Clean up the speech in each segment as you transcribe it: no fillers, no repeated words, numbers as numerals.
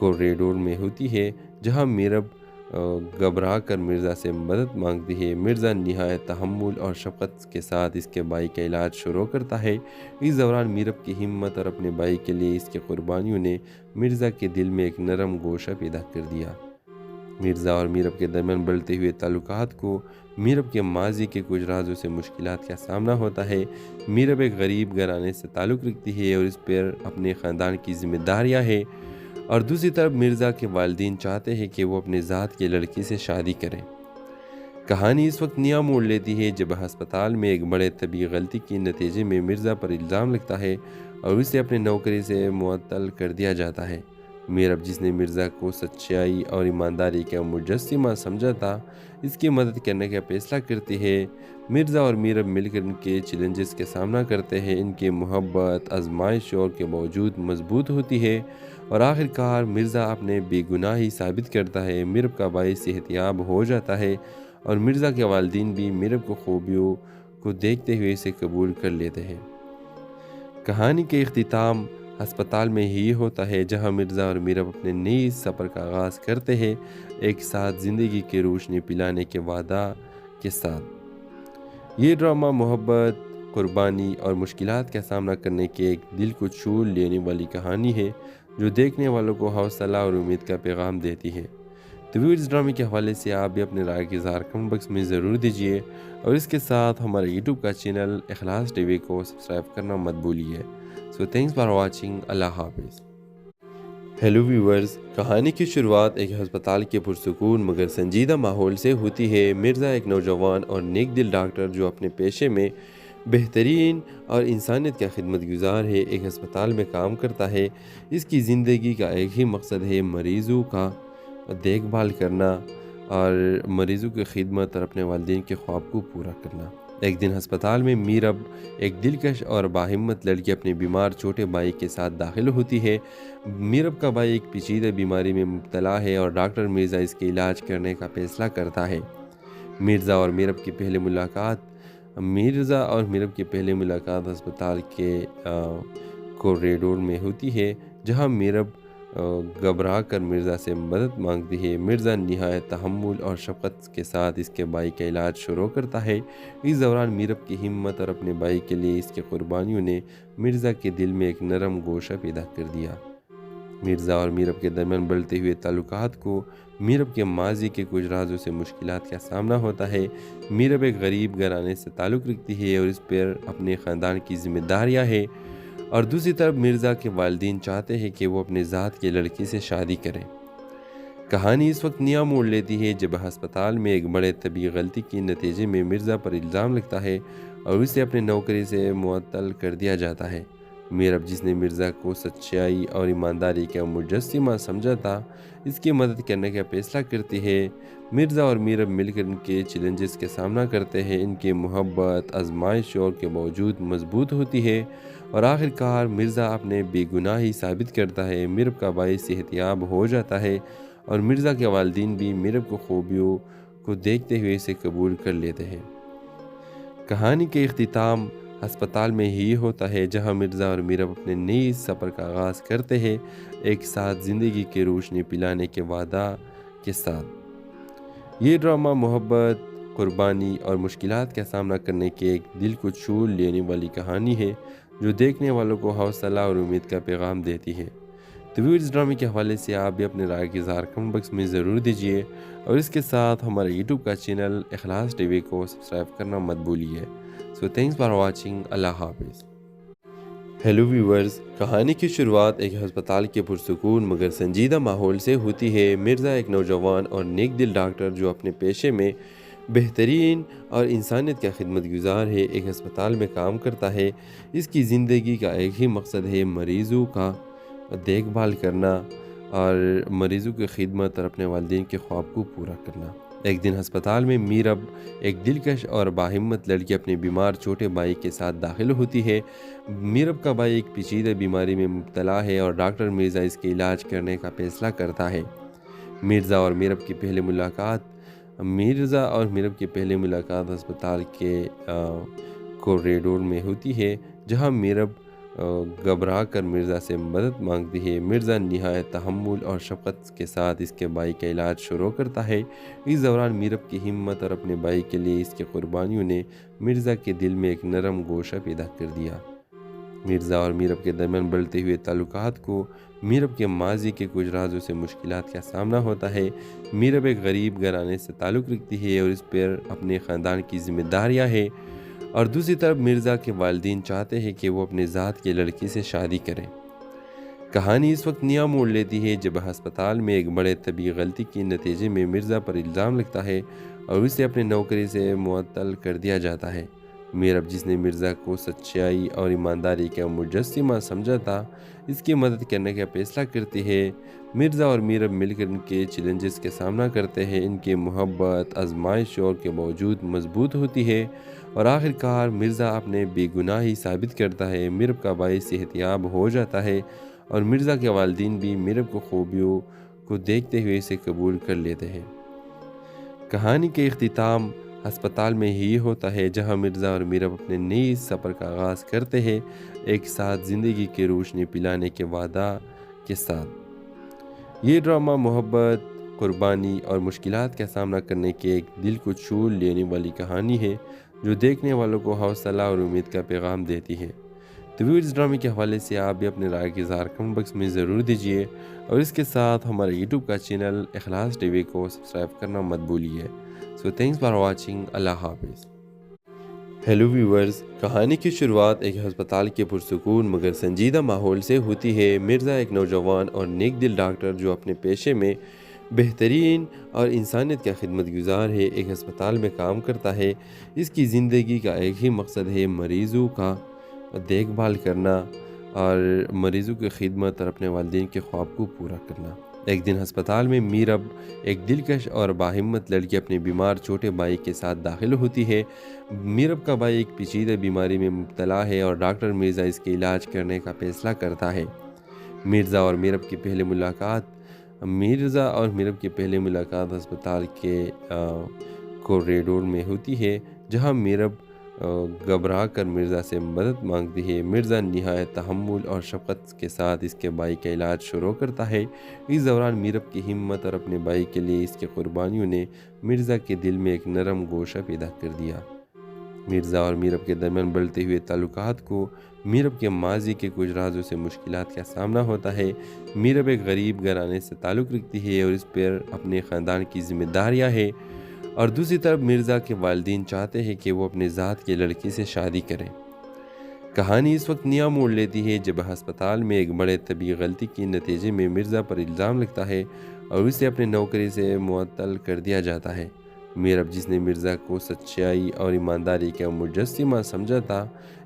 Corridor میں ہوتی ہے جہاں میرب گھبرا کر مرزا سے مدد مانگتی ہے۔ مرزا نہایت تحمل اور شفقت کے ساتھ اس کے بھائی کا علاج شروع کرتا ہے۔ اس دوران میرب کی ہمت اور اپنے بھائی کے لیے اس کی قربانیوں نے مرزا کے دل میں ایک نرم گوشہ پیدا کر دیا۔ مرزا اور میرب کے درمیان بڑھتے ہوئے تعلقات کو میرب کے ماضی کے کچھ رازوں سے مشکلات کا سامنا ہوتا ہے۔ میرب ایک غریب گھرانے سے تعلق رکھتی ہے اور اس پر اپنے خاندان کی ذمہ داریاں ہیں، اور دوسری طرف مرزا کے والدین چاہتے ہیں کہ وہ اپنے ذات کی لڑکی سے شادی کریں۔ کہانی اس وقت نیا موڑ لیتی ہے جب ہسپتال میں ایک بڑے طبی غلطی کے نتیجے میں مرزا پر الزام لگتا ہے اور اسے اپنے نوکری سے معطل کر دیا جاتا ہے۔ میرب، جس نے مرزا کو سچائی اور ایمانداری کا مجسمہ سمجھا تھا، اس کی مدد کرنے کا فیصلہ کرتی ہے۔ مرزا اور میرب مل کر ان کے چیلنجز کا سامنا کرتے ہیں۔ ان کی محبت آزمائشوں کے باوجود مضبوط ہوتی ہے اور آخر کار مرزا اپنے بے گناہی ثابت کرتا ہے۔ میرب کا بھائی صحت یاب ہو جاتا ہے اور مرزا کے والدین بھی میرب کو خوبیوں کو دیکھتے ہوئے اسے قبول کر لیتے ہیں۔ کہانی کے اختتام ہسپتال میں ہی ہوتا ہے جہاں مرزا اور میرب اپنے نئے سفر کا آغاز کرتے ہیں، ایک ساتھ زندگی کی روشنی پلانے کے وعدہ کے ساتھ۔ یہ ڈرامہ محبت، قربانی اور مشکلات کا سامنا کرنے کی ایک دل کو چھو لینے والی کہانی ہے جو دیکھنے والوں کو حوصلہ اور امید کا پیغام دیتی ہے۔ تو اس ڈرامے کے حوالے سے آپ بھی اپنے رائے کا اظہار کمنٹ باکس میں ضرور دیجیے، اور اس کے ساتھ ہمارے یوٹیوب کا چینل اخلاص ٹی وی کو سبسکرائب کرنا مت بھولیے۔ سو تھینکس فار واچنگ۔ اللہ حافظ۔ ہیلو ویورز، کہانی کی شروعات ایک ہسپتال کے پرسکون مگر سنجیدہ ماحول سے ہوتی ہے۔ مرزا ایک نوجوان اور نیک دل ڈاکٹر جو اپنے پیشے میں بہترین اور انسانیت کا خدمت گزار ہے، ایک ہسپتال میں کام کرتا ہے۔ اس کی زندگی کا ایک ہی مقصد ہے، مریضوں کا دیکھ بھال کرنا اور مریضوں کی خدمت اور اپنے والدین کے خواب کو پورا کرنا۔ ایک دن ہسپتال میں میرب، ایک دلکش اور باہمت لڑکی، اپنے بیمار چھوٹے بھائی کے ساتھ داخل ہوتی ہے۔ میرب کا بھائی ایک پیچیدہ بیماری میں مبتلا ہے اور ڈاکٹر مرزا اس کے علاج کرنے کا فیصلہ کرتا ہے۔ مرزا اور میرب کی پہلی ملاقات ہسپتال کے کوریڈور میں ہوتی ہے جہاں میرب گھبرا کر مرزا سے مدد مانگتی ہے۔ مرزا نہایت تحمل اور شفقت کے ساتھ اس کے بھائی کا علاج شروع کرتا ہے۔ اس دوران میرب کی ہمت اور اپنے بھائی کے لیے اس کی قربانیوں نے مرزا کے دل میں ایک نرم گوشہ پیدا کر دیا۔ مرزا اور میرب کے درمیان بڑھتے ہوئے تعلقات کو میرب کے ماضی کے کچھ رازوں سے مشکلات کا سامنا ہوتا ہے۔ میرب ایک غریب گھرانے سے تعلق رکھتی ہے اور اس پر اپنے خاندان کی ذمہ داریاں ہیں، اور دوسری طرف مرزا کے والدین چاہتے ہیں کہ وہ اپنے ذات کی لڑکی سے شادی کریں۔ کہانی اس وقت نیا موڑ لیتی ہے جب ہسپتال میں ایک بڑے طبی غلطی کے نتیجے میں مرزا پر الزام لگتا ہے اور اسے اپنے نوکری سے معطل کر دیا جاتا ہے۔ میرب، جس نے مرزا کو سچائی اور ایمانداری کا مجسمہ سمجھا تھا، اس کی مدد کرنے کا فیصلہ کرتی ہے۔ مرزا اور میرب مل کر ان کے چیلنجز کا سامنا کرتے ہیں۔ ان کی محبت آزمائشوں کے باوجود مضبوط ہوتی ہے اور آخر کار مرزا اپنے بے گناہی ثابت کرتا ہے۔ میرب کا بھائی صحت یاب ہو جاتا ہے اور مرزا کے والدین بھی میرب کو خوبیوں کو دیکھتے ہوئے اسے قبول کر لیتے ہیں۔ کہانی کے اختتام ہسپتال میں ہی ہوتا ہے جہاں مرزا اور میرب اپنے نئے سفر کا آغاز کرتے ہیں، ایک ساتھ زندگی کی روشنی پلانے کے وعدہ کے ساتھ۔ یہ ڈرامہ محبت، قربانی اور مشکلات کا سامنا کرنے کی ایک دل کو چھو لینے والی کہانی ہے جو دیکھنے والوں کو حوصلہ اور امید کا پیغام دیتی ہے۔ تو اس ڈرامے کے حوالے سے آپ بھی اپنے رائے کا اظہار کمنٹ باکس میں ضرور دیجیے، اور اس کے ساتھ ہمارے یوٹیوب کا چینل اخلاص ٹی وی کو سبسکرائب کرنا مت بھولیے۔ سو تھینکس فار واچنگ۔ اللہ حافظ۔ ہیلو ویورز، کہانی کی شروعات ایک ہسپتال کے پرسکون مگر سنجیدہ ماحول سے ہوتی ہے۔ مرزا ایک نوجوان اور نیک دل ڈاکٹر جو اپنے پیشے میں بہترین اور انسانیت کا خدمت گزار ہے، ایک ہسپتال میں کام کرتا ہے۔ اس کی زندگی کا ایک ہی مقصد ہے، مریضوں کا دیکھ بھال کرنا اور مریضوں کی خدمت اور اپنے والدین کے خواب کو پورا کرنا۔ ایک دن ہسپتال میں میرب، ایک دلکش اور باہمت لڑکی، اپنے بیمار چھوٹے بھائی کے ساتھ داخل ہوتی ہے۔ میرب کا بھائی ایک پیچیدہ بیماری میں مبتلا ہے اور ڈاکٹر مرزا اس کے علاج کرنے کا فیصلہ کرتا ہے۔ مرزا اور میرب کی پہلی ملاقات ہسپتال کے کوریڈور میں ہوتی ہے جہاں میرب घबरा कर मिर्ज़ा से मदद मांगती है। मिर्ज़ा नहायत तहम्मुल और शफ़क़त के साथ इसके भाई का इलाज शुरू करता है। इस दौरान मीरब की हिम्मत और अपने भाई के लिए इसकी कुर्बानियों ने मिर्ज़ा के दिल में एक नरम गोशा पैदा कर दिया। मिर्ज़ा और मीरब के दरमियान बढ़ते हुए ताल्लुकात को मीरब के माजी के कुछ राजों से मुश्किलात का सामना होता है। मीरब एक गरीब घराने से ताल्लुक़ रखती है और इस पर अपने ख़ानदान की ज़िम्मेदारियाँ हैं, और दूसरी तरफ मिर्ज़ा के वालिदैन चाहते हैं कि वो अपने ज़ात की लड़की से शादी करें। कहानी इस वक्त नया मोड़ लेती है जब अस्पताल में एक बड़े तबी गलती के नतीजे में मिर्ज़ा पर इल्ज़ाम लगता है और उसे अपने नौकरी से मुअत्तल कर दिया जाता है। मीरब, जिसने मिर्ज़ा को सच्चाई और ईमानदारी का मुजस्सिमा समझा था, इसकी मदद करने का फैसला करती है। मिर्ज़ा और मीरब मिलकर इनके चैलेंजेस का सामना करते हैं। इनकी मोहब्बत आजमाइशों के बावजूद मजबूत होती है और आखिरकार मिर्ज़ा अपने बेगुनाही साबित करता है। मीरब का भाई सेहतियाब हो जाता है और मिर्ज़ा के वालिदैन भी मीरब को खूबियों को देखते हुए इसे कबूल कर लेते हैं। कहानी के इख्तिताम अस्पताल में ही होता है, जहां मिर्ज़ा और मीरब अपने नए सफ़र का आगाज़ करते हैं, एक साथ ज़िंदगी की रोशनी पिलाने के वादा के साथ। ये ड्रामा मोहब्बत, कुर्बानी और मुश्किलात का सामना करने की एक दिल को छू लेने वाली कहानी है, जो देखने वालों को हौसला और उम्मीद का पैगाम देती है। तो भी इस ड्रामे के हवाले से आप भी अपने राय के इज़हार कमेंट बॉक्स में ज़रूर दीजिए, और इसके साथ हमारे यूट्यूब का चैनल इखलास टीवी को सब्सक्राइब करना मत भूलिए। So thanks for watching. अल्लाह हाफिज़। हेलो व्यूवर्स, कहानी की शुरुआत एक अस्पताल के पुरसुकून मगर संजीदा माहौल से होती है। मिर्ज़ा एक नौजवान और नेक दिल डॉक्टर जो अपने पेशे में बेहतरीन और इंसानियत का खिदमतगुजार है, एक अस्पताल में काम करता है। इसकी ज़िंदगी का एक ही मकसद है, मरीज़ों का देखभाल करना और मरीज़ों की खिदमत और अपने वालिदैन के ख्वाब को पूरा करना। एक दिन अस्पताल में मीरब, एक दिलकश और बाहिम्मत लड़की, अपने बीमार छोटे भाई के साथ दाखिल होती है। मीरब का भाई एक पेचीदा बीमारी में मुब्तला है और डॉक्टर मिर्ज़ा इसके इलाज करने का फैसला करता है। मिर्ज़ा और मीरब की पहली मुलाकात अस्पताल के कॉरिडोर में होती है, जहां मीरब घबरा कर मिर्ज़ा से मदद मांगती है। मिर्ज़ा नहायत तहम्मुल और शफ़क़त के साथ इसके भाई का इलाज शुरू करता है। इस दौरान मीरब की हिम्मत और अपने भाई के लिए इसकी कुर्बानियों ने मिर्ज़ा के दिल में एक नरम गोशा पैदा कर दिया। मिर्ज़ा और मीरब के दरमियान बढ़ते हुए ताल्लुकात को मीरब के माजी के कुछ राजों से मुश्किलात का सामना होता है। मीरब एक गरीब घराने से ताल्लुक़ रखती है और इस पर अपने ख़ानदान की ज़िम्मेदारियाँ हैं, और दूसरी तरफ मिर्ज़ा के वालिदैन चाहते हैं कि वो अपने ज़ात की लड़की से शादी करें। कहानी इस वक्त नया मोड़ लेती है जब अस्पताल में एक बड़े तबी गलती के नतीजे में मिर्ज़ा पर इल्ज़ाम लगता है और उसे अपने नौकरी से मुअत्तल कर दिया जाता है। मीरब, जिसने मिर्ज़ा को सच्चाई और ईमानदारी का मुजस्सिमा समझा था,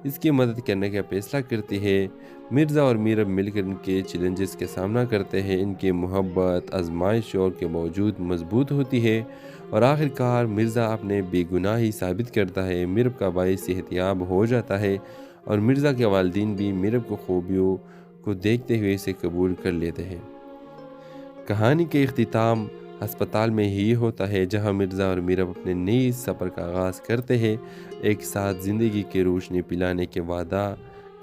इसकी मदद करने का फैसला करती है। मिर्ज़ा और मीरब मिलकर इनके चैलेंजेस का सामना करते हैं। इनकी मोहब्बत आजमाइशों के बावजूद मजबूत होती है और आखिरकार मिर्ज़ा अपने बेगुनाही साबित करता है। मीरब का भाई सेहतियाब हो जाता है और मिर्ज़ा के वालिदैन भी मीरब को खूबियों को देखते हुए इसे कबूल कर लेते हैं। कहानी के इख्तिताम अस्पताल में ही होता है, जहां मिर्ज़ा और मीरब अपने नए सफ़र का आगाज़ करते हैं, एक साथ ज़िंदगी की रोशनी पिलाने के वादा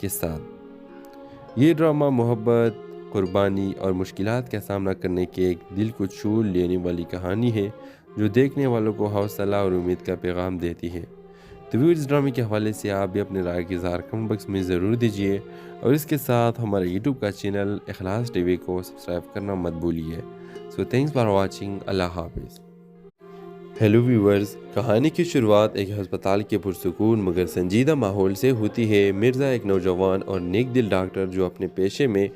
के साथ। ये ड्रामा मोहब्बत, कुर्बानी और मुश्किलात का सामना करने की एक दिल को छू लेने वाली कहानी है, जो देखने वालों को हौसला और उम्मीद का पैगाम देती है। तो भी इस ड्रामे के हवाले से आप भी अपने राय के इज़हार कमेंट बॉक्स में ज़रूर दीजिए, और इसके साथ हमारे यूट्यूब का चैनल इखलास टीवी को सब्सक्राइब करना मत भूलिए। So thanks for watching. अल्लाह हाफिज़। हेलो व्यूवर्स, कहानी की शुरुआत एक अस्पताल के पुरसुकून मगर संजीदा माहौल से होती है। मिर्ज़ा एक नौजवान और नेक दिल डॉक्टर जो अपने पेशे में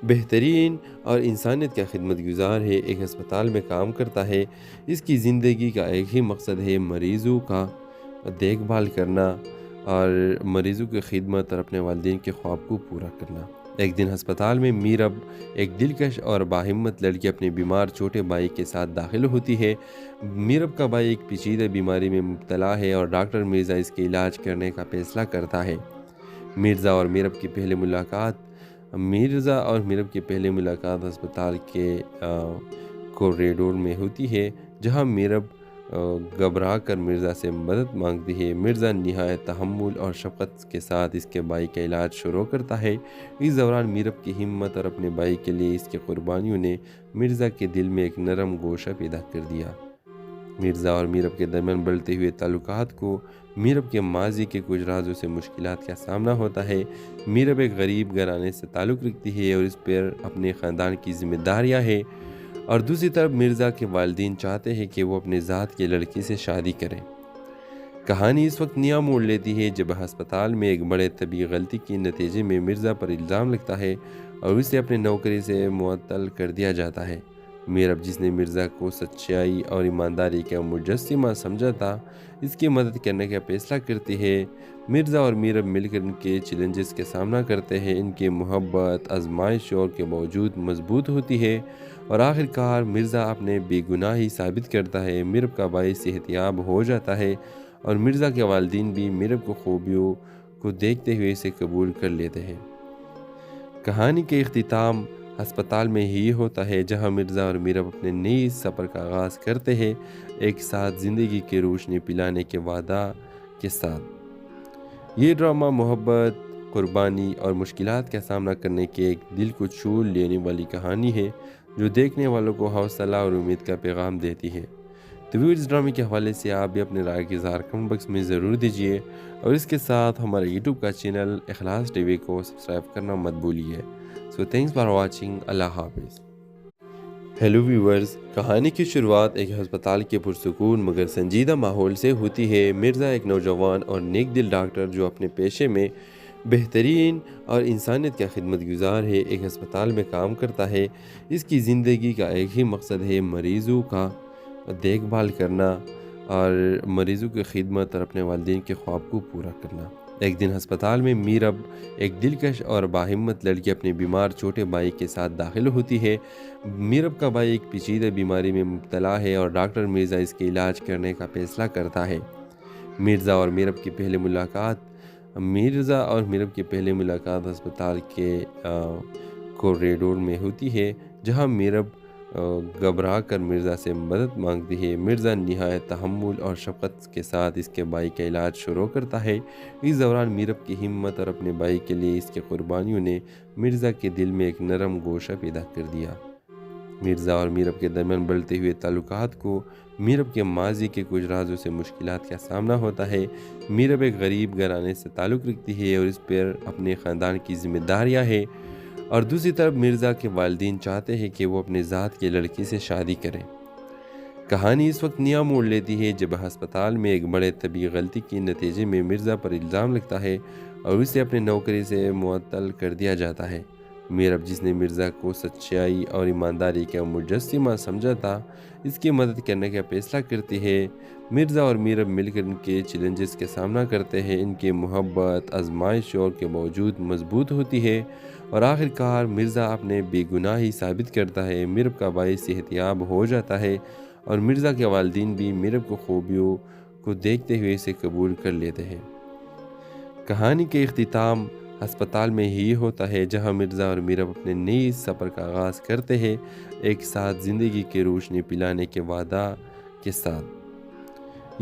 बेहतरीन और इंसानियत का खिदमतगुजार है, एक अस्पताल में काम करता है। इसकी ज़िंदगी का एक ही मकसद है, मरीज़ों का देखभाल करना और मरीज़ों की खिदमत और अपने वालिदैन के ख्वाब को पूरा करना। एक दिन अस्पताल में मीरब, एक दिलकश और बाहिम्मत लड़की, अपने बीमार छोटे भाई के साथ दाखिल होती है। मीरब का भाई एक पेचीदा बीमारी में मुब्तला है और डॉक्टर मिर्ज़ा इसके इलाज करने का फैसला करता है। मिर्ज़ा और मीरब की पहली मुलाकात अस्पताल के कॉरिडोर में होती है, जहां मीरब घबरा कर मिर्ज़ा से मदद मांगती है। मिर्ज़ा नहायत तहम्मुल और शफ़क़त के साथ इसके भाई का इलाज शुरू करता है। इस दौरान मीरब की हिम्मत और अपने भाई के लिए इसकी कुर्बानियों ने मिर्ज़ा के दिल में एक नरम गोशा पैदा कर दिया। मिर्ज़ा और मीरब के दरमियान बढ़ते हुए ताल्लुकात को मीरब के माजी के कुछ राजों से मुश्किलात का सामना होता है। मीरब एक गरीब घराने से ताल्लुक़ रखती है और इस पर अपने ख़ानदान की ज़िम्मेदारियाँ हैं, और दूसरी तरफ मिर्ज़ा के वालिदैन चाहते हैं कि वो अपने ज़ात की लड़की से शादी करें। कहानी इस वक्त नया मोड़ लेती है जब अस्पताल में एक बड़े तबी गलती के नतीजे में मिर्ज़ा पर इल्ज़ाम लगता है और उसे अपने नौकरी से मुअत्तल कर दिया जाता है। मीरब, जिसने मिर्ज़ा को सच्चाई और ईमानदारी का मुजस्सिमा समझा था, इसकी मदद करने का फैसला करती है। मिर्ज़ा और मीरब मिलकर इनके चैलेंजेस का सामना करते हैं। इनकी मोहब्बत आजमाइशों के बावजूद मजबूत होती है और आखिरकार मिर्ज़ा अपने बेगुनाही साबित करता है। मीरब का भाई सेहतियाब हो जाता है और मिर्ज़ा के वालिदैन भी मीरब को खूबियों को देखते हुए इसे कबूल कर लेते हैं। कहानी के इख्तिताम अस्पताल में ही होता है, जहां मिर्ज़ा और मीरब अपने नए सफ़र का आगाज़ करते हैं, एक साथ ज़िंदगी की रोशनी पिलाने के वादा के साथ। ये ड्रामा मोहब्बत, कुर्बानी और मुश्किलात का सामना करने के एक दिल को छू लेने वाली कहानी है, जो देखने वालों को हौसला और उम्मीद का पैगाम देती है। तो भी इस ड्रामे के हवाले से आप भी अपने राय के इज़हार कमेंट बॉक्स में ज़रूर दीजिए, और इसके साथ हमारे यूट्यूब का चैनल इखलास टीवी को सब्सक्राइब करना मत भूलिए। So thanks for watching. अल्लाह हाफिज़। हेलो व्यूवर्स, कहानी की शुरुआत एक अस्पताल के पुरसुकून मगर संजीदा माहौल से होती है। मिर्ज़ा एक नौजवान और नेक दिल डॉक्टर जो अपने पेशे में बेहतरीन और इंसानियत का खिदमत गुजार है, एक अस्पताल में काम करता है। इसकी ज़िंदगी का एक ही मकसद है, मरीज़ों का देखभाल करना और मरीज़ों की खिदमत और अपने वालिदैन के ख्वाब को पूरा करना। एक दिन अस्पताल में मीरब, एक दिलकश और बाहिम्मत लड़की, अपने बीमार छोटे भाई के साथ दाखिल होती है। मीरब का भाई एक पेचीदा बीमारी में मुब्तला है और डॉक्टर मिर्ज़ा इसके इलाज करने का फैसला करता है। मिर्ज़ा और मीरब की पहली मुलाकात अस्पताल के कॉरिडोर में होती है, जहां मीरब घबरा कर मिर्ज़ा से मदद मांगती है। मिर्ज़ा नहायत तहम्मुल और शफ़क़त के साथ इसके भाई का इलाज शुरू करता है। इस दौरान मीरब की हिम्मत और अपने भाई के लिए इसकी कुर्बानियों ने मिर्ज़ा के दिल में एक नरम गोशा पैदा कर दिया। मिर्ज़ा और मीरब के दरमियान बढ़ते हुए ताल्लुकात को मीरब के माजी के कुछ राजों से मुश्किलात का सामना होता है। मीरब एक गरीब घराने से ताल्लुक़ रखती है और इस पर अपने ख़ानदान की ज़िम्मेदारियाँ हैं, और दूसरी तरफ मिर्ज़ा के वालिदैन चाहते हैं कि वो अपने ज़ात की लड़की से शादी करें। कहानी इस वक्त नया मोड़ लेती है जब अस्पताल में एक बड़े तबी गलती के नतीजे में मिर्ज़ा पर इल्ज़ाम लगता है और उसे अपने नौकरी से मुअत्तल कर दिया जाता है। मीरब, जिसने मिर्ज़ा को सच्चाई और ईमानदारी का मुजस्सिमा समझा था, इसकी मदद करने का फैसला करती है। मिर्ज़ा और मीरब मिलकर इनके चैलेंजेस का सामना करते हैं। इनकी मोहब्बत आजमाइशों के बावजूद मजबूत होती है और आखिरकार मिर्ज़ा अपने बेगुनाही साबित करता है। मीरब का भाई सेहतियाब हो जाता है और मिर्ज़ा के वालिदैन भी मीरब को खूबियों को देखते हुए इसे कबूल कर लेते हैं। कहानी के इख्तिताम अस्पताल में ही होता है, जहां मिर्ज़ा और मीरब अपने नए सफ़र का आगाज़ करते हैं, एक साथ ज़िंदगी की रोशनी पिलाने के वादा के साथ।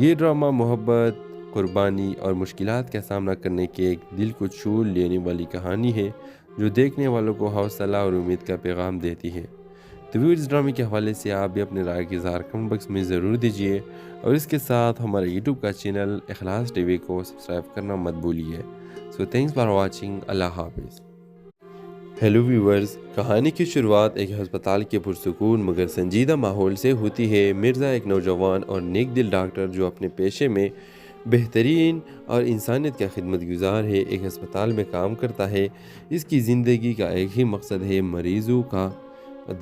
ये ड्रामा मोहब्बत, कुर्बानी और मुश्किलात का सामना करने के एक दिल को छू लेने वाली कहानी है, जो देखने वालों को हौसला और उम्मीद का पैगाम देती है। तो भी इस ड्रामे के हवाले से आप भी अपने राय के इज़हार कमेंट बॉक्स में ज़रूर दीजिए, और इसके साथ हमारे यूट्यूब का चैनल इखलास टीवी को सब्सक्राइब करना मत भूलिए। So thanks for watching. अल्लाह हाफिज़। हेलो व्यूवर्स, कहानी की शुरुआत एक अस्पताल के पुरसुकून मगर संजीदा माहौल से होती है। मिर्ज़ा एक नौजवान और नेक दिल डॉक्टर जो अपने पेशे में बेहतरीन और इंसानियत का खिदमत गुजार है, एक अस्पताल में काम करता है। इसकी ज़िंदगी का एक ही मकसद है, मरीज़ों का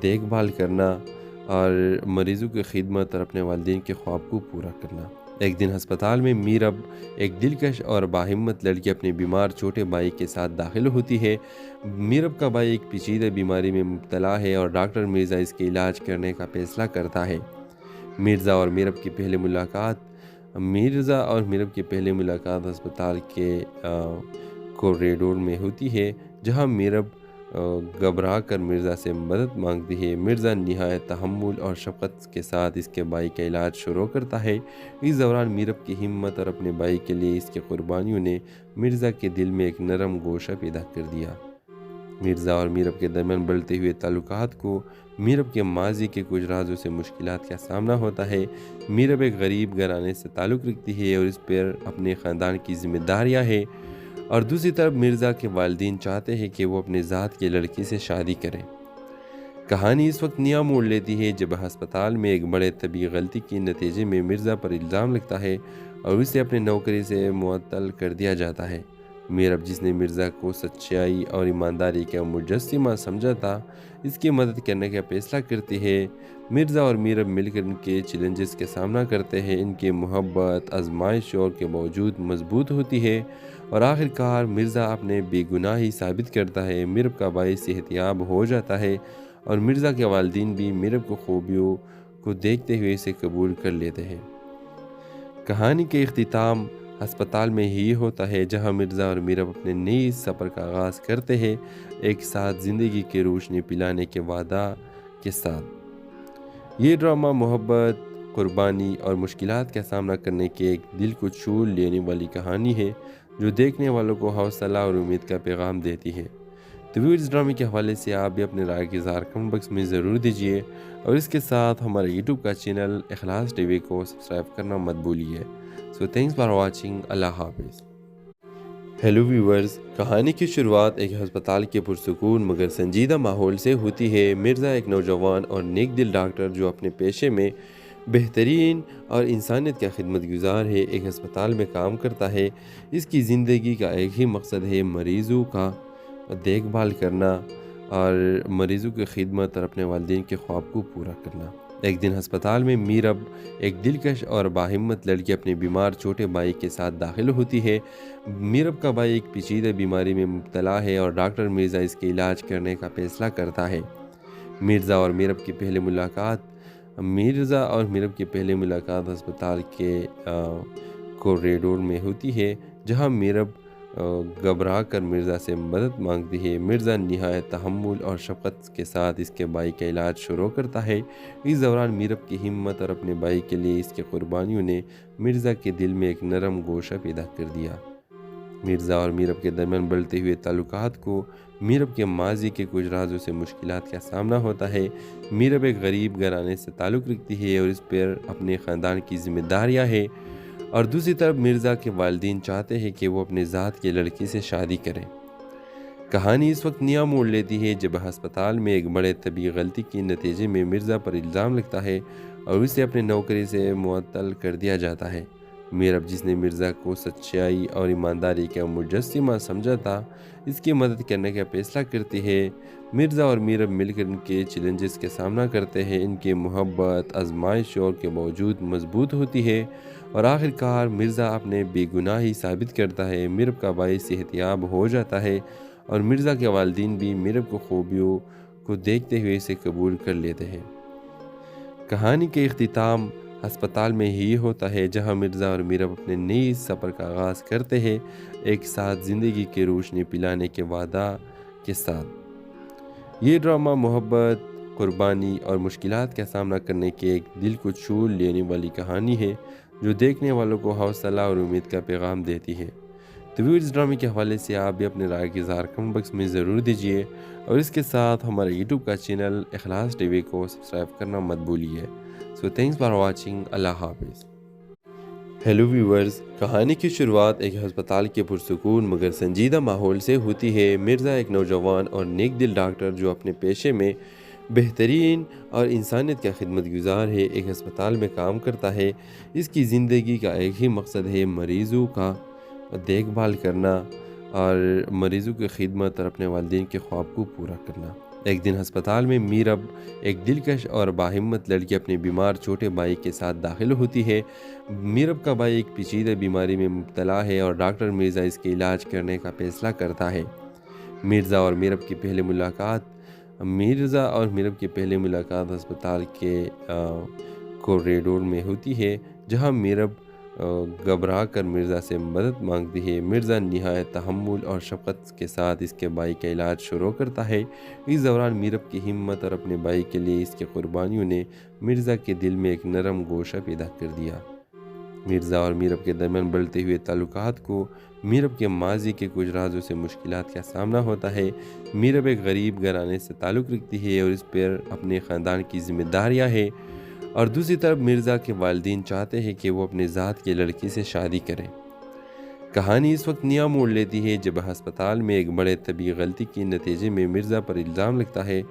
देखभाल करना और मरीज़ों की खिदमत और अपने वालिदैन के ख्वाब को पूरा करना। एक दिन अस्पताल में मीरब, एक दिलकश और बाहिम्मत लड़की, अपने बीमार छोटे भाई के साथ दाखिल होती है। मीरब का भाई एक पेचीदा बीमारी में मुब्तला है और डॉक्टर मिर्ज़ा इसके इलाज करने का फैसला करता है। मिर्ज़ा और मीरब की पहली मुलाकात अस्पताल के कॉरिडोर में होती है, जहां मीरब घबरा कर मिर्ज़ा से मदद मांगती है। मिर्ज़ा नहायत तहम्मुल और शफ़क़त के साथ इसके भाई का इलाज शुरू करता है। इस दौरान मीरब की हिम्मत और अपने भाई के लिए इसकी कुर्बानियों ने मिर्ज़ा के दिल में एक नरम गोशा पैदा कर दिया। मिर्ज़ा और मीरब के दरमियान बढ़ते हुए ताल्लुकात को मीरब के माजी के कुछ राजों से मुश्किलात का सामना होता है। मीरब एक गरीब घराने से ताल्लुक़ रखती है और इस पर अपने ख़ानदान की ज़िम्मेदारियाँ हैं, और दूसरी तरफ मिर्ज़ा के वालिदैन चाहते हैं कि वो अपने ज़ात की लड़की से शादी करें। कहानी इस वक्त नया मोड़ लेती है जब अस्पताल में एक बड़े तबी गलती के नतीजे में मिर्ज़ा पर इल्ज़ाम लगता है और उसे अपने नौकरी से मुअत्तल कर दिया जाता है। मीरब, जिसने मिर्ज़ा को सच्चाई और ईमानदारी का मुजस्सिमा समझा था, इसकी मदद करने का फैसला करती है। मिर्ज़ा और मीरब मिलकर इनके चैलेंजेस का सामना करते हैं। इनकी मोहब्बत आजमाइशों के बावजूद मजबूत होती है और आखिरकार मिर्ज़ा अपने बेगुनाही साबित करता है। मीरब का भाई सेहतियाब हो जाता है और मिर्ज़ा के वालिदैन भी मीरब को खूबियों को देखते हुए इसे कबूल कर लेते हैं। कहानी के इख्तिताम अस्पताल में ही होता है, जहां मिर्ज़ा और मीरब अपने नए सफ़र का आगाज़ करते हैं, एक साथ ज़िंदगी की रोशनी पिलाने के वादा के साथ। ये ड्रामा मोहब्बत, कुर्बानी और मुश्किलात का सामना करने की एक दिल को छू लेने वाली कहानी है, जो देखने वालों को हौसला और उम्मीद का पैगाम देती है। तो भी इस ड्रामे के हवाले से आप भी अपने राय के इज़हार कमेंट बॉक्स में ज़रूर दीजिए, और इसके साथ हमारे यूट्यूब का चैनल इखलास टीवी को सब्सक्राइब करना मत भूलिए। So thanks for watching. अल्लाह हाफिज़। हेलो व्यूवर्स, कहानी की शुरुआत एक अस्पताल के पुरसुकून मगर संजीदा माहौल से होती है। मिर्ज़ा एक नौजवान और नेक दिल डॉक्टर जो अपने पेशे में बेहतरीन और इंसानियत का खिदमतगुजार है, एक अस्पताल में काम करता है। इसकी ज़िंदगी का एक ही मकसद है, मरीज़ों का देखभाल करना और मरीज़ों की खिदमत और अपने वालिदैन के ख्वाब को पूरा करना। एक दिन अस्पताल में मीरब, एक दिलकश और बाहिम्मत लड़की, अपने बीमार छोटे भाई के साथ दाखिल होती है। मीरब का भाई एक पेचीदा बीमारी में मुब्तला है और डॉक्टर मिर्ज़ा इसके इलाज करने का फैसला करता है। मिर्ज़ा और मीरब की पहली मुलाकात अस्पताल के कॉरिडोर में होती है, जहां मीरब घबरा कर मिर्ज़ा से मदद मांगती है। मिर्ज़ा नहायत तहम्मुल और शफ़क़त के साथ इसके भाई का इलाज शुरू करता है। इस दौरान मीरब की हिम्मत और अपने भाई के लिए इसकी कुर्बानियों ने मिर्ज़ा के दिल में एक नरम गोशा पैदा कर दिया। मिर्ज़ा और मीरब के दरमियान बढ़ते हुए ताल्लुकात को मीरब के माजी के कुछ राजों से मुश्किलात का सामना होता है। मीरब एक गरीब घराने से ताल्लुक़ रखती है और इस पर अपने ख़ानदान की ज़िम्मेदारियाँ हैं, और दूसरी तरफ मिर्ज़ा के वालिदैन चाहते हैं कि वो अपने ज़ात की लड़की से शादी करें। कहानी इस वक्त नया मोड़ लेती है जब अस्पताल में एक बड़े तबी गलती के नतीजे में मिर्ज़ा पर इल्ज़ाम लगता है और उसे अपने नौकरी से मुअत्तल कर दिया जाता है। मीरब, जिसने मिर्ज़ा को सच्चाई और ईमानदारी का मुजस्सिमा समझा था, इसकी मदद करने का फैसला करती है। मिर्ज़ा और मीरब मिलकर इनके चैलेंजेस का सामना करते हैं। इनकी मोहब्बत आजमाइशों के बावजूद मजबूत होती है और आखिरकार मिर्ज़ा अपने बेगुनाही साबित करता है। मीरब का भाई सेहतियाब हो जाता है और मिर्ज़ा के वालिदैन भी मीरब को खूबियों को देखते हुए इसे कबूल कर लेते हैं। कहानी के इख्तिताम अस्पताल में ही होता है, जहां मिर्ज़ा और मीरब अपने नए सफ़र का आगाज़ करते हैं, एक साथ ज़िंदगी की रोशनी पिलाने के वादा के साथ। ये ड्रामा मोहब्बत, कुर्बानी और मुश्किलात का सामना करने की एक दिल को छू लेने वाली कहानी है, जो देखने वालों को हौसला और उम्मीद का पैगाम देती है। तो भी इस ड्रामे के हवाले से आप भी अपने राय के इज़हार कमेंट बॉक्स में ज़रूर दीजिए, और इसके साथ हमारे यूट्यूब का चैनल इखलास टीवी को सब्सक्राइब करना मत भूलिए। So thanks for watching. अल्लाह हाफिज़। हेलो व्यूवर्स, कहानी की शुरुआत एक अस्पताल के पुरसुकून मगर संजीदा माहौल से होती है। मिर्ज़ा एक नौजवान और नेक दिल डॉक्टर जो अपने पेशे में बेहतरीन और इंसानियत का खिदमतगुजार है, एक अस्पताल में काम करता है। इसकी ज़िंदगी का एक ही मकसद है, मरीज़ों का देखभाल करना और मरीज़ों की खिदमत और अपने वालिदैन के ख्वाब को पूरा करना। एक दिन अस्पताल में मीरब, एक दिलकश और बाहिम्मत लड़की, अपने बीमार छोटे भाई के साथ दाखिल होती है। मीरब का भाई एक पेचीदा बीमारी में मुब्तला है और डॉक्टर मिर्ज़ा इसके इलाज करने का फैसला करता है। मिर्ज़ा और मीरब की पहली मुलाकात अस्पताल के कॉरिडोर में होती है, जहां मीरब घबरा कर मिर्ज़ा से मदद मांगती है। मिर्ज़ा नहायत तहम्मुल और शफ़क़त के साथ इसके भाई का इलाज शुरू करता है। इस दौरान मीरब की हिम्मत और अपने भाई के लिए इसकी कुर्बानियों ने मिर्ज़ा के दिल में एक नरम गोशा पैदा कर दिया। मिर्ज़ा और मीरब के दरमियान बढ़ते हुए ताल्लुकात को मीरब के माजी के कुछ राजों से मुश्किलात का सामना होता है। मीरब एक गरीब घराने से ताल्लुक़ रखती है और इस पर अपने ख़ानदान की ज़िम्मेदारियाँ हैं, और दूसरी तरफ मिर्ज़ा के वालिदैन चाहते हैं कि वो अपने ज़ात की लड़की से शादी करें। कहानी इस वक्त नया मोड़ लेती है जब हस्पताल में एक बड़े तबी गलती के नतीजे में मिर्ज़ा पर इल्ज़ाम लगता है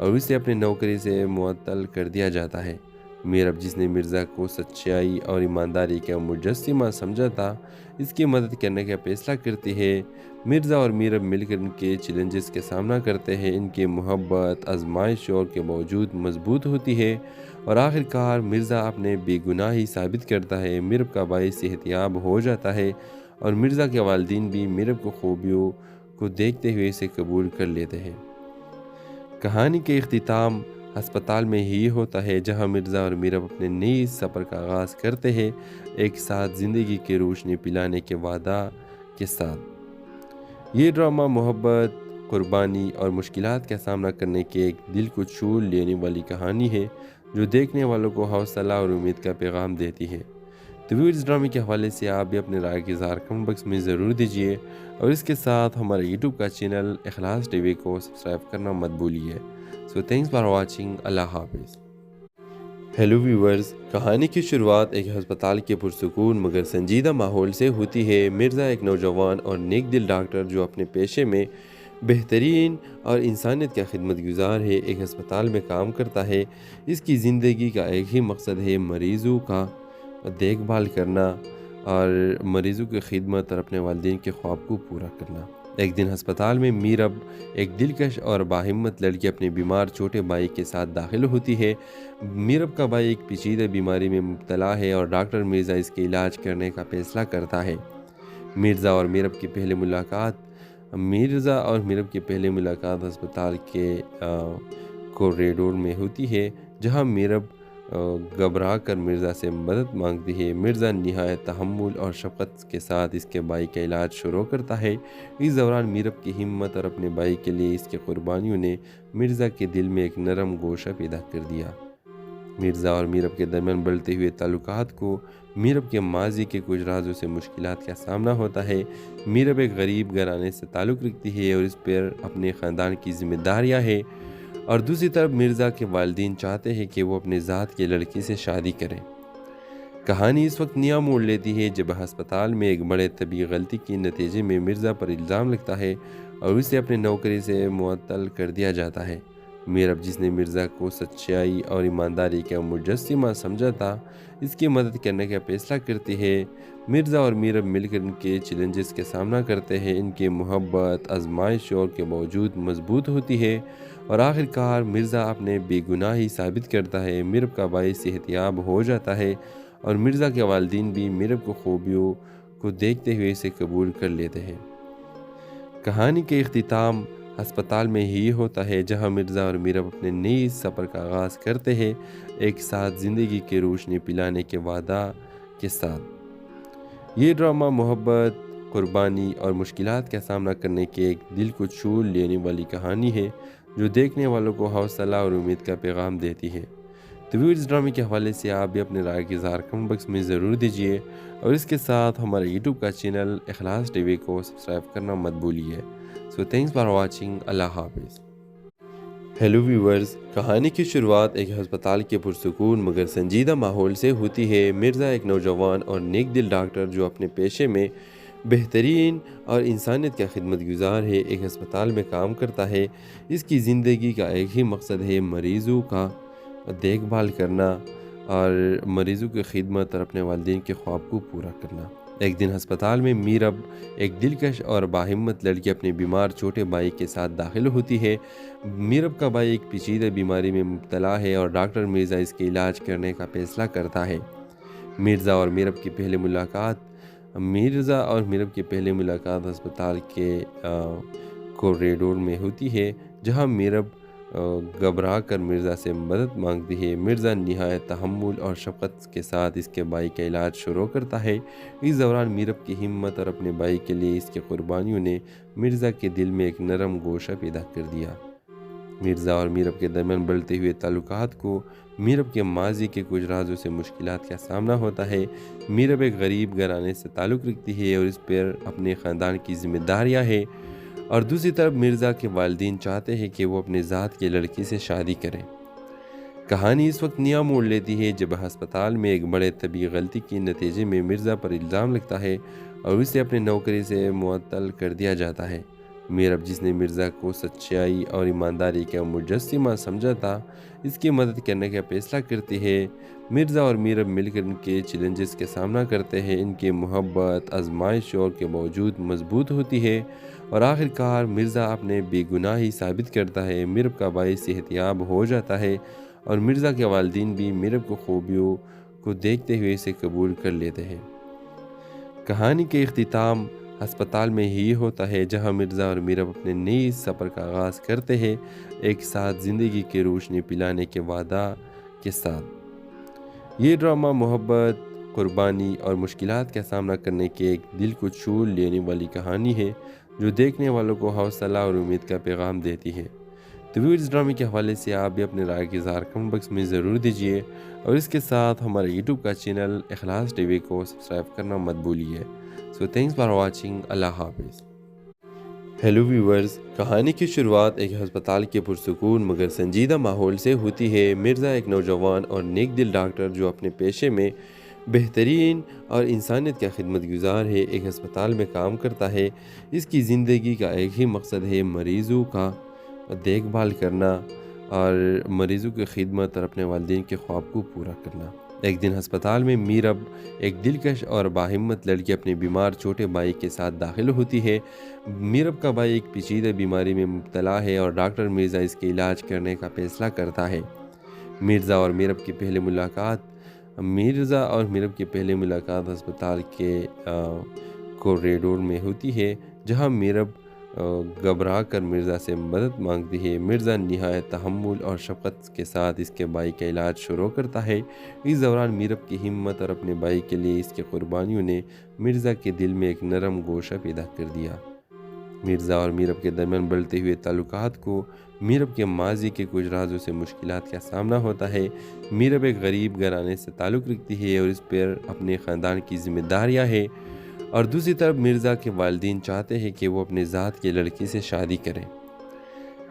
और उसे अपनी नौकरी से मुअत्तल कर दिया जाता है। मीरब, जिसने मिर्ज़ा को सच्चाई और ईमानदारी का मुजस्सिमा समझा था, इसकी मदद करने का फैसला करती है। मिर्ज़ा और मीरब मिलकर इनके चैलेंजेस का सामना करते हैं। इनकी मोहब्बत आजमाइशों के बावजूद मजबूत होती है और आखिरकार मिर्ज़ा अपने बेगुनाही साबित करता है। मीरब का भाई सेहतियाब हो जाता है और मिर्ज़ा के वालिदैन भी मीरब को खूबियों को देखते हुए इसे कबूल कर लेते हैं। कहानी के इख्तिताम अस्पताल में ही होता है, जहां मिर्ज़ा और मीरब अपने नए सफ़र का आगाज़ करते हैं, एक साथ ज़िंदगी की रोशनी पिलाने के वादा के साथ। ये ड्रामा मोहब्बत, कुर्बानी और मुश्किलात का सामना करने के एक दिल को छू लेने वाली कहानी है, जो देखने वालों को हौसला और उम्मीद का पैगाम देती है। तो भी इस ड्रामे के हवाले से आप भी अपने राय के इज़हार कमेंट बॉक्स में ज़रूर दीजिए, और इसके साथ हमारे यूट्यूब का चैनल इखलास टीवी को सब्सक्राइब करना मत भूलिए। So thanks for watching. अल्लाह हाफिज़। हेलो व्यूवर्स, कहानी की शुरुआत एक अस्पताल के पुरसुकून मगर संजीदा माहौल से होती है। मिर्ज़ा एक नौजवान और नेक दिल डॉक्टर जो अपने पेशे में बेहतरीन और इंसानियत का खिदमत गुजार है, एक अस्पताल में काम करता है। इसकी ज़िंदगी का एक ही मकसद है, मरीज़ों का देखभाल करना और मरीज़ों की खिदमत और अपने वालिदैन के ख्वाब को पूरा करना। एक दिन अस्पताल में मीरब, एक दिलकश और बाहिम्मत लड़की, अपने बीमार छोटे भाई के साथ दाखिल होती है। मीरब का भाई एक पेचीदा बीमारी में मुब्तला है और डॉक्टर मिर्ज़ा इसके इलाज करने का फैसला करता है। मिर्ज़ा और मीरब की पहली मुलाकात अस्पताल के कॉरिडोर में होती है, जहां मीरब घबरा कर मिर्ज़ा से मदद मांगती है। मिर्ज़ा नहायत तहम्मुल और शफ़क़त के साथ इसके भाई का इलाज शुरू करता है। इस दौरान मीरब की हिम्मत और अपने भाई के लिए इसकी कुर्बानियों ने मिर्ज़ा के दिल में एक नरम गोशा पैदा कर दिया। मिर्ज़ा और मीरब के दरमियान बढ़ते हुए ताल्लुकात को मीरब के माजी के कुछ राजों से मुश्किलात का सामना होता है। मीरब एक गरीब घराने से ताल्लुक़ रखती है और इस पर अपने ख़ानदान की ज़िम्मेदारियाँ हैं, और दूसरी तरफ मिर्ज़ा के वालिदैन चाहते हैं कि वो अपने ज़ात की लड़की से शादी करें। कहानी इस वक्त नया मोड़ लेती है जब अस्पताल में एक बड़े तबी गलती के नतीजे में मिर्ज़ा पर इल्ज़ाम लगता है और उसे अपनी नौकरी से मुअत्तल कर दिया जाता है। मीरब, जिसने मिर्ज़ा को सच्चाई और ईमानदारी का मुजस्सिमा समझा था, इसकी मदद करने का फैसला करती है। मिर्ज़ा और मीरब मिलकर इनके चैलेंजेस का सामना करते हैं। इनकी मोहब्बत आजमाइशों के बावजूद मजबूत होती है और आखिरकार मिर्ज़ा अपने बेगुनाही साबित करता है। मीरब का भाई सेहतियाब हो जाता है और मिर्ज़ा के वालिदैन भी मीरब को खूबियों को देखते हुए इसे कबूल कर लेते हैं। कहानी के इख्तिताम अस्पताल में ही होता है, जहां मिर्ज़ा और मीरब अपने नए सफ़र का आगाज़ करते हैं, एक साथ ज़िंदगी की रोशनी पिलाने के वादा के साथ। ये ड्रामा मोहब्बत, कुर्बानी और मुश्किलात का सामना करने के एक दिल को छू लेने वाली कहानी है, जो देखने वालों को हौसला और उम्मीद का पैगाम देती है। तो भी इस ड्रामे के हवाले से आप भी अपने राय के इज़हार कमेंट बॉक्स में ज़रूर दीजिए, और इसके साथ हमारे यूट्यूब का चैनल इखलास टीवी को सब्सक्राइब करना मत भूलिए। So thanks for watching. अल्लाह हाफिज़। हेलो व्यूवर्स, कहानी की शुरुआत एक अस्पताल के पुरसुकून मगर संजीदा माहौल से होती है। मिर्ज़ा एक नौजवान और नेक दिल डॉक्टर जो अपने पेशे में बेहतरीन और इंसानियत का खिदमत गुजार है, एक अस्पताल में काम करता है। इसकी ज़िंदगी का एक ही मकसद है, मरीज़ों का देखभाल करना और मरीज़ों की खिदमत और अपने वालिदैन के ख्वाब को पूरा करना। एक दिन अस्पताल में मीरब, एक दिलकश और बाहिम्मत लड़की, अपने बीमार छोटे भाई के साथ दाखिल होती है। मीरब का भाई एक पेचीदा बीमारी में मुब्तला है और डॉक्टर मिर्ज़ा इसके इलाज करने का फैसला करता है। मिर्ज़ा और मीरब की पहली मुलाकात अस्पताल के कॉरिडोर में होती है, जहां मीरब घबरा कर مرزا سے مدد مانگتی ہے۔ مرزا نہایت تحمل اور شفقت کے ساتھ اس کے بھائی کا علاج شروع کرتا ہے۔ اس دوران میرب کی ہمت اور اپنے بھائی کے لیے اس کی قربانیوں نے مرزا کے دل میں ایک نرم گوشہ پیدا کر دیا۔ مرزا اور میرب کے درمیان بڑھتے ہوئے تعلقات کو میرب کے ماضی کے کچھ رازوں سے مشکلات کا سامنا ہوتا ہے۔ میرب ایک غریب گھرانے سے تعلق رکھتی ہے اور اس پر اپنے خاندان کی ذمہ داریاں ہیں، اور دوسری طرف مرزا کے والدین چاہتے ہیں کہ وہ اپنے ذات کے لڑکی سے شادی کریں۔ کہانی اس وقت نیا موڑ لیتی ہے جب ہسپتال میں ایک بڑے طبی غلطی کے نتیجے میں مرزا پر الزام لگتا ہے اور اسے اپنے نوکری سے معطل کر دیا جاتا ہے۔ میرب، جس نے مرزا کو سچائی اور ایمانداری کا مجسمہ سمجھا تھا، اس کی مدد کرنے کا فیصلہ کرتی ہے۔ مرزا اور میرب مل کر ان کے چیلنجز کا سامنا کرتے ہیں۔ ان کی محبت آزمائشوں کے باوجود مضبوط ہوتی ہے اور آخر کار مرزا اپنے بے گناہی ثابت کرتا ہے۔ میرب کا بھائی صحت یاب ہو جاتا ہے اور مرزا کے والدین بھی میرب کو خوبیوں کو دیکھتے ہوئے اسے قبول کر لیتے ہیں۔ کہانی کے اختتام ہسپتال میں ہی ہوتا ہے، جہاں مرزا اور میرب اپنے نئی سفر کا آغاز کرتے ہیں، ایک ساتھ زندگی کی روشنی پلانے کے وعدہ کے ساتھ۔ یہ ڈرامہ محبت، قربانی اور مشکلات کا سامنا کرنے کی ایک دل کو چھو لینے والی کہانی ہے، جو دیکھنے والوں کو حوصلہ اور امید کا پیغام دیتی ہے۔ تو اس ڈرامے کے حوالے سے آپ بھی اپنے رائے کے اظہار کمنٹ باکس میں ضرور دیجیے، اور اس کے ساتھ ہمارے یوٹیوب کا چینل اخلاص ٹی وی کو سبسکرائب کرنا مت بھولیے۔ سو تھینکس فار واچنگ۔ اللہ حافظ۔ ہیلو ویورز، کہانی کی شروعات ایک ہسپتال کے پرسکون مگر سنجیدہ ماحول سے ہوتی ہے۔ مرزا ایک نوجوان اور نیک دل ڈاکٹر جو اپنے پیشے میں بہترین اور انسانیت کا خدمت گزار ہے، ایک ہسپتال میں کام کرتا ہے۔ اس کی زندگی کا ایک ہی مقصد ہے، مریضوں کا دیکھ بھال کرنا اور مریضوں کی خدمت اور اپنے والدین کے خواب کو پورا کرنا۔ ایک دن ہسپتال میں میرب، ایک دلکش اور باہمت لڑکی، اپنے بیمار چھوٹے بھائی کے ساتھ داخل ہوتی ہے۔ میرب کا بھائی ایک پیچیدہ بیماری میں مبتلا ہے اور ڈاکٹر مرزا اس کے علاج کرنے کا فیصلہ کرتا ہے۔ مرزا اور میرب کی پہلی ملاقات ہسپتال کے کوریڈور میں ہوتی ہے، جہاں میرب گھبرا کر مرزا سے مدد مانگتی ہے۔ مرزا نہایت تحمل اور شفقت کے ساتھ اس کے بھائی کا علاج شروع کرتا ہے۔ اس دوران میرب کی ہمت اور اپنے بھائی کے لیے اس کی قربانیوں نے مرزا کے دل میں ایک نرم گوشہ پیدا کر دیا۔ مرزا اور میرب کے درمیان بڑھتے ہوئے تعلقات کو میرب کے ماضی کے کچھ رازوں سے مشکلات کا سامنا ہوتا ہے۔ میرب ایک غریب گھرانے سے تعلق رکھتی ہے اور اس پر اپنے خاندان کی ذمہ داریاں ہیں، اور دوسری طرف مرزا کے والدین چاہتے ہیں کہ وہ اپنے ذات کے لڑکی سے شادی کریں۔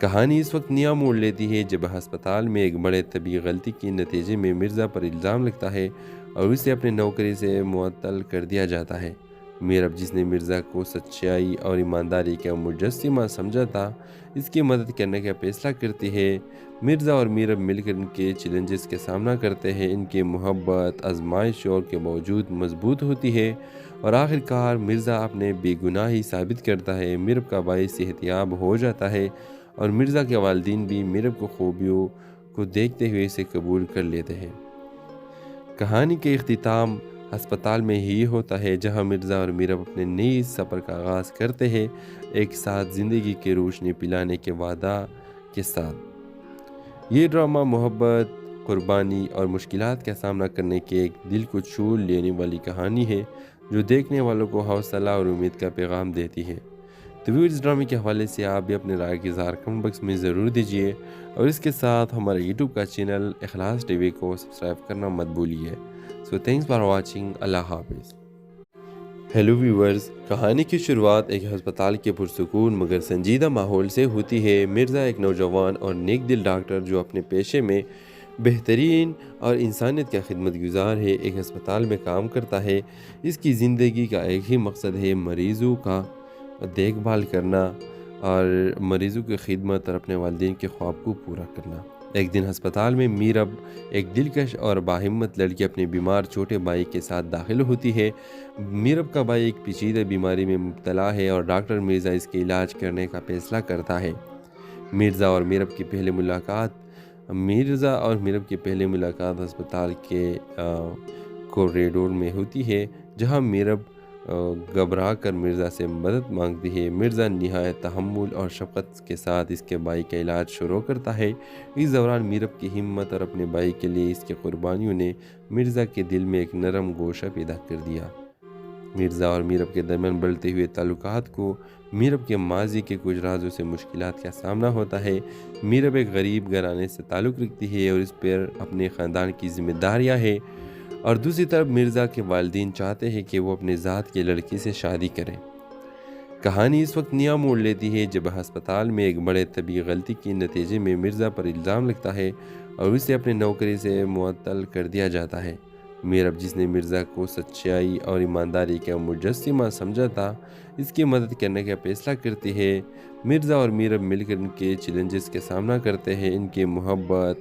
کہانی اس وقت نیا موڑ لیتی ہے جب ہسپتال میں ایک بڑے طبی غلطی کے نتیجے میں مرزا پر الزام لگتا ہے اور اسے اپنے نوکری سے معطل کر دیا جاتا ہے۔ میرب، جس نے مرزا کو سچائی اور ایمانداری کا مجسمہ سمجھا تھا، اس کی مدد کرنے کا فیصلہ کرتی ہے۔ مرزا اور میرب مل کر ان کے چیلنجز کا سامنا کرتے ہیں۔ ان کی محبت آزمائشوں کے باوجود مضبوط ہوتی ہے اور آخر کار مرزا اپنے بے گناہی ثابت کرتا ہے۔ میرب کا بھائی صحت یاب ہو جاتا ہے اور مرزا کے والدین بھی میرب کو خوبیوں کو دیکھتے ہوئے اسے قبول کر لیتے ہیں۔ کہانی کے اختتام ہسپتال میں ہی ہوتا ہے، جہاں مرزا اور میرب اپنے نئی سفر کا آغاز کرتے ہیں، ایک ساتھ زندگی کی روشنی پلانے کے وعدہ کے ساتھ۔ یہ ڈرامہ محبت، قربانی اور مشکلات کا سامنا کرنے کی ایک دل کو چھو لینے والی کہانی ہے، جو دیکھنے والوں کو حوصلہ اور امید کا پیغام دیتی ہے۔ تو اس ڈرامے کے حوالے سے آپ بھی اپنے رائے کے اظہار کمنٹ باکس میں ضرور دیجیے، اور اس کے ساتھ ہمارے یوٹیوب کا چینل اخلاص ٹی وی کو سبسکرائب کرنا مت بھولیے۔ سو تھینکس فار واچنگ۔ اللہ حافظ۔ ہیلو ویورز، کہانی کی شروعات ایک ہسپتال کے پرسکون مگر سنجیدہ ماحول سے ہوتی ہے۔ مرزا ایک نوجوان اور نیک دل ڈاکٹر جو اپنے پیشے میں بہترین اور انسانیت کا خدمت گزار ہے، ایک ہسپتال میں کام کرتا ہے۔ اس کی زندگی کا ایک ہی مقصد ہے، مریضوں کا دیکھ بھال کرنا اور مریضوں کی خدمت اور اپنے والدین کے خواب کو پورا کرنا۔ ایک دن ہسپتال میں میرب، ایک دلکش اور باہمت لڑکی، اپنے بیمار چھوٹے بھائی کے ساتھ داخل ہوتی ہے۔ میرب کا بھائی ایک پیچیدہ بیماری میں مبتلا ہے اور ڈاکٹر مرزا اس کے علاج کرنے کا فیصلہ کرتا ہے۔ مرزا اور میرب کی پہلی ملاقات ہسپتال کے کوریڈور میں ہوتی ہے، جہاں میرب घबरा कर मिर्ज़ा से मदद मांगती है। मिर्ज़ा नहायत तहम्मुल और शफ़क़त के साथ इसके भाई का इलाज शुरू करता है। इस दौरान मीरब की हिम्मत और अपने भाई के लिए इसकी कुर्बानियों ने मिर्ज़ा के दिल में एक नरम गोशा पैदा कर दिया। मिर्ज़ा और मीरब के दरमियान बढ़ते हुए ताल्लुकात को मीरब के माजी के कुछ राजों से मुश्किलात का सामना होता है। मीरब एक गरीब घराने से ताल्लुक़ रखती है और इस पर अपने ख़ानदान की ज़िम्मेदारियाँ हैं, और दूसरी तरफ मिर्ज़ा के वालिदैन चाहते हैं कि वो अपने ज़ात की लड़की से शादी करें। कहानी इस वक्त नया मोड़ लेती है जब अस्पताल में एक बड़े तबी गलती के नतीजे में मिर्ज़ा पर इल्ज़ाम लगता है और उसे अपनी नौकरी से मुअत्तल कर दिया जाता है। मीरब, जिसने मिर्ज़ा को सच्चाई और ईमानदारी का मुजस्सिमा समझा था, इसकी मदद करने का फैसला करती है। मिर्ज़ा और मीरब मिलकर इनके चैलेंजेस का सामना करते हैं। इनकी मोहब्बत,